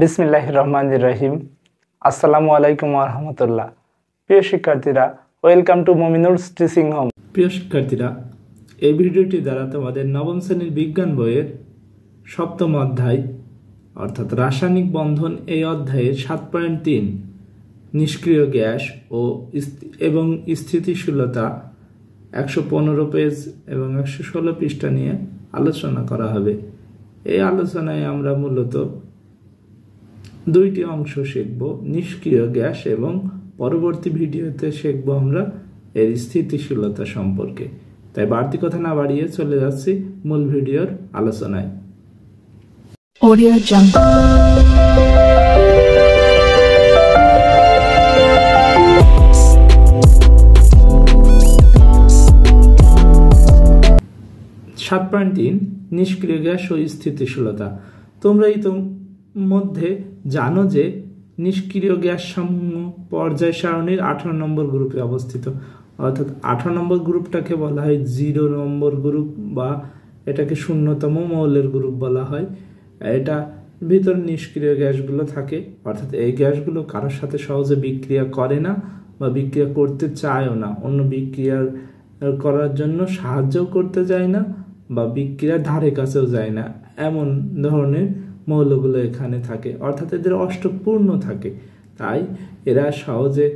বিসমিল্লাহির রহমানির রহিম। আসসালামু আলাইকুম ওয়া রাহমাতুল্লাহ। প্রিয় শিক্ষার্থীরা, ওয়েলকাম টু মুমিনুরস টিচিং হোম। প্রিয় শিক্ষার্থীরা, এই ভিডিওটি দ্বারা তোমাদের নবম শ্রেণীর বিজ্ঞান বইয়ের সপ্তম অধ্যায় অর্থাৎ রাসায়নিক বন্ধন এই অধ্যায়ের 7.3 নিষ্ক্রিয় গ্যাস এবং স্থিতিশীলতা 115 পেজ এবং 116 পৃষ্ঠা নিয়ে আলোচনা করা হবে। এই আলোচনায় আমরা মূলত দুইটি অংশ শিখব, নিষ্ক্রিয় গ্যাস এবং পরবর্তী ভিডিওতে শিখব আমরা এর স্থিতিশীলতা সম্পর্কে। তাই বাড়তি কথা না বাড়িয়ে চলে যাচ্ছি মূল ভিডিওর আলোচনায়। Audio Jungle। নিষ্ক্রিয় গ্যাস ও স্থিতিশীলতা। তোমরা মধ্যে জানো যে নিষ্ক্রিয় গ্যাস সমূহ পর্যায় সারণীর 18 নম্বর গ্রুপে অবস্থিত, অর্থাৎ 18 নম্বর গ্রুপটাকে বলা হয় 0 নম্বর গ্রুপ বা এটাকে শূন্যতম মৌলের গ্রুপ বলা হয়। এটা ভিতর নিষ্ক্রিয় গ্যাসগুলো থাকে, অর্থাৎ এই গ্যাসগুলো কারোর সাথে সহজে বিক্রিয়া করে না বা বিক্রিয়া করতে চায়ও না, অন্য বিক্রিয়া করার জন্য সাহায্য করতে যায় না বা বিক্রিয়ার ধারে কাছেও যায় না, এমন ধরনের মৌলগুলো এখানে থাকে, অর্থাৎ এদের অষ্টক পূর্ণ থাকে। তাই এরা সহজে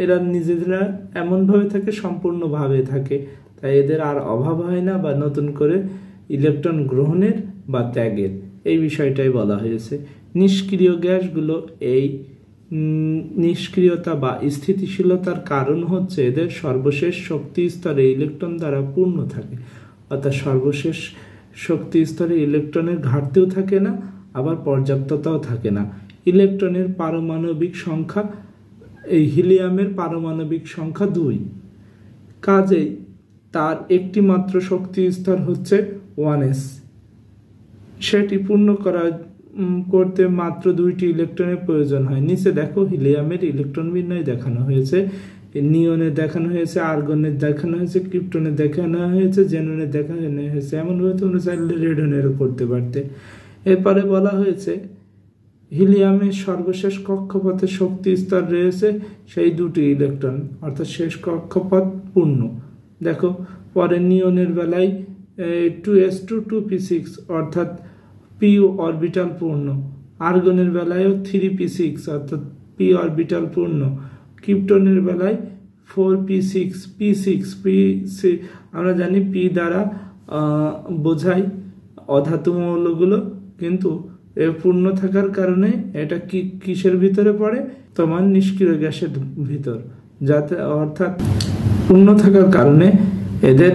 এরা নিজেরা এমনভাবে থাকে, সম্পূর্ণভাবে থাকে, তাই এদের আর অভাব হয় না বা নতুন করে ইলেকট্রন গ্রহণের বা ত্যাগের, এই বিষয়টাই বলা হয়েছে। নিষ্ক্রিয় গ্যাসগুলো এই নিষ্ক্রিয়তা বা স্থিতিশীলতার কারণ হচ্ছে এদের সর্বশেষ শক্তি স্তরে ইলেকট্রন দ্বারা পূর্ণ থাকে, অর্থাৎ সর্বশেষ শক্তি স্তরে ইলেকট্রনের ঘাটতিও থাকে না, আবার পর্যাপ্ততাও থাকে না। ইলেকট্রনের পারমাণবিক সংখ্যা, এই হিলিয়ামের পারমাণবিক সংখ্যা 2, কাজেই তার একটি মাত্র শক্তি স্তর হচ্ছে 1s। সেটি পূর্ণ করতে মাত্র 2টি ইলেকট্রনের প্রয়োজন হয়। নিচে দেখো হিলিয়ামের ইলেকট্রন বিন্যাস দেখানো হয়েছে, নিয়নের দেখানো হয়েছে, আর্গনের দেখানো হয়েছে, ক্রিপ্টনের দেখানো হয়েছে, জেননের দেখানো হয়েছে। এমনভাবে তোমরা চাইলে রেডনেরও করতে পারতে। এরপরে বলা হয়েছে হিলিয়ামের সর্বশেষ কক্ষপথে শক্তি স্তর রয়েছে সেই 2টি ইলেকট্রন, অর্থাৎ শেষ কক্ষপথ পূর্ণ। দেখো পরে নিয়নের বেলায় 2s2 2p6, অর্থাৎ p অরবিটাল পূর্ণ। আর্গনের বেলায়ও 3p6, অর্থাৎ p অরবিটাল পূর্ণ। ক্রিপ্টনের বেলায় 4p6 p6 আমরা জানি p দ্বারা বোঝাই অধাতু মৌলগুলো, কিন্তু পূর্ণ থাকার কারণে এটা কিসের ভিতরে পড়ে, তোমার নিষ্ক্রিয় গ্যাসের ভিতর, যাতে অর্থাৎ পূর্ণ থাকার কারণে এদের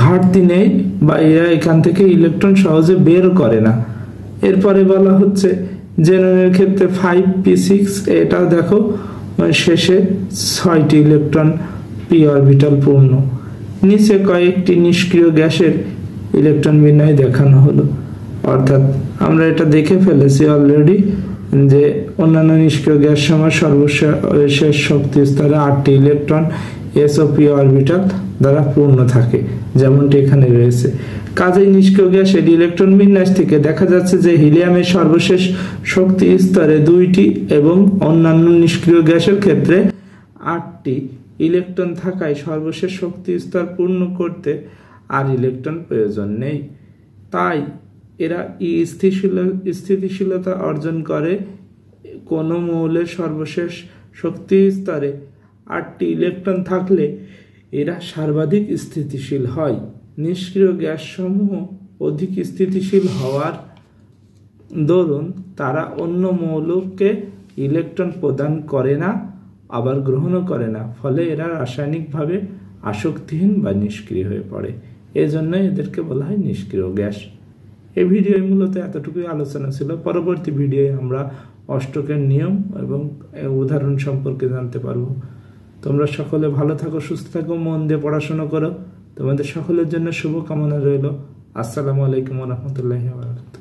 ঘাটতি নেই বা এরা এখান থেকে ইলেকট্রন সহজে বের করে না। এরপরে বলা হচ্ছে জেননের ক্ষেত্রে 5p6, এটাও দেখো শেষে 6টি ইলেকট্রন p অরবিটাল পূর্ণ। নিচে কয়েকটি নিষ্ক্রিয় গ্যাসের ইলেকট্রন বিন্যাস দেখানো হলো, অর্থাৎ আমরা এটা দেখে ফেলেছি অলরেডি যে অন্যান্য নিষ্ক্রিয় গ্যাস সময় সর্বশেষ শক্তি স্তরে 8টি ইলেকট্রন s ও p অরবিটাল দ্বারা পূর্ণ থাকে, যেমনটি এখানে রয়েছে। কাজেই নিষ্ক্রিয় গ্যাসের ইলেকট্রন বিন্যাস থেকে দেখা যাচ্ছে যে হিলিয়ামের সর্বশেষ শক্তি স্তরে 2টি এবং অন্যান্য নিষ্ক্রিয় গ্যাসের ক্ষেত্রে 8টি ইলেকট্রন থাকায় সর্বশেষ শক্তি স্তর পূর্ণ করতে আর ইলেকট্রন প্রয়োজন নেই। তাই এরা স্থিতিশীলতা অর্জন করে কোনো মৌলের সর্বশেষ শক্তি স্তরে 8টি ইলেকট্রন থাকলে এরা সর্বাধিক স্থিতিশীল হয়। নিষ্ক্রিয় গ্যাস সমূহ অধিক স্থিতিশীল হওয়ার দরুন তারা অন্য মৌলকে ইলেকট্রন প্রদান করে না, আবার গ্রহণও করে না, ফলে এরা রাসায়নিকভাবে আসক্তিহীন বা নিষ্ক্রিয় হয়ে পড়ে। এজন্য এদেরকে বলা হয় নিষ্ক্রিয় গ্যাস। এই ভিডিওয় মূলত এতটুকুই আলোচনা ছিল। পরবর্তী ভিডিওয়ে আমরা অষ্টকের নিয়ম এবং উদাহরণ সম্পর্কে জানতে পারবো। তোমরা সকলে ভালো থাকো, সুস্থ থাকো, মন দিয়ে পড়াশোনা করো। তোমাদের সকলের জন্য শুভকামনা রইল। আসসালামু আলাইকুম ওয়া রাহমাতুল্লাহি ওয়া বারাকাতুহু।